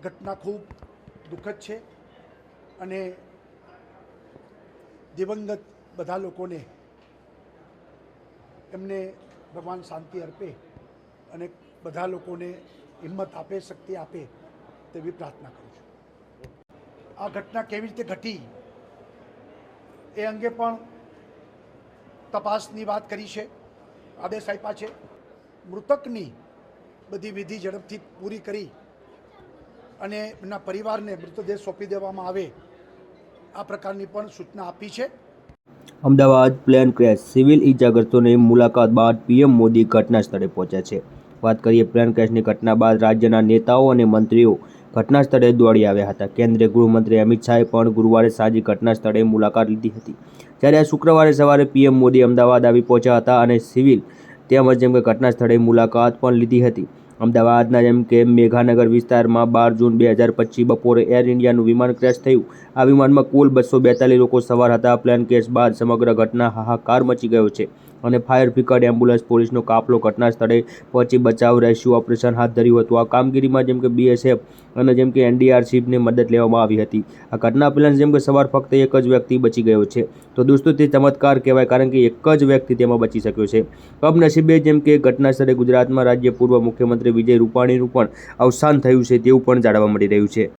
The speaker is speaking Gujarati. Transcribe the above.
ઘટના ખૂબ દુઃખદ છે અને દિવંગત બધા લોકોને એમને ભગવાન શાંતિ અર્પે અને બધા લોકોને હિંમત આપે, શક્તિ આપે તેવી પ્રાર્થના કરું છું. આ ઘટના કેવી રીતે ઘટી એ અંગે પણ તપાસની વાત કરી છે, આદેશ આપ્યા છે. મૃતકની બધી વિધિ ઝડપથી પૂરી કરી અને એમના પરિવારને મૃતદેહ સોંપી દેવામાં આવે આ પ્રકારની પણ સૂચના આપી છે. અમદાવાદ પ્લેન ક્રેશ, સિવિલ ઇજાગ્રસ્તોની મુલાકાત બાદ પીએમ મોદી ઘટના સ્થળે પહોંચ્યા છે. વાત કરીએ પ્લેન ક્રેશની ઘટના બાદ રાજ્યના નેતાઓ અને મંત્રીઓ ઘટના સ્થળે દોડી આવ્યા હતા. કેન્દ્રીય ગૃહમંત્રી અમિત શાહે પણ ગુરુવારે સાંજે ઘટના સ્થળે મુલાકાત લીધી હતી. જ્યારે શુક્રવારે સવારે પીએમ મોદી અમદાવાદ આવી પહોંચ્યા હતા અને સિવિલ તેમજ ઘટના સ્થળે મુલાકાત પણ લીધી હતી. અમદાવાદના મેઘાનગર વિસ્તારમાં 12 જૂન 2025 બપોરે એર ઇન્ડિયાનું વિમાન ક્રેશ થયું. આ વિમાનમાં કુલ 242 લોકો સવાર હતા. પ્લેન ક્રેશ બાદ સમગ્ર ઘટના હાહાકાર મચી ગયો છે અને ફાયર બ્રિગેડ, એમ્બ્યુલન્સ, પોલીસનો કાફલો ઘટના સ્થળે પહોંચી બચાવ રેસ્ક્યુ ઓપરેશન હાથ ધર્યું હતું. આ કામગીરીમાં બીએસએફ અને એનડીઆરએફની મદદ લેવામાં આવી હતી. આ ઘટના પહેલા સવાર ફક્ત એક જ વ્યક્તિ બચી ગયો છે. તો દોસ્તો તે ચમત્કાર કહેવાય, કારણ કે એક જ વ્યક્તિ તેમાં બચી શક્યો છે. કમનસીબે ઘટના સ્થળે ગુજરાતમાં રાજ્ય પૂર્વ મુખ્યમંત્રી વિજય રૂપાણીનું પણ અવસાન થયું છે તેવું પણ જાણવા મળી રહ્યું છે.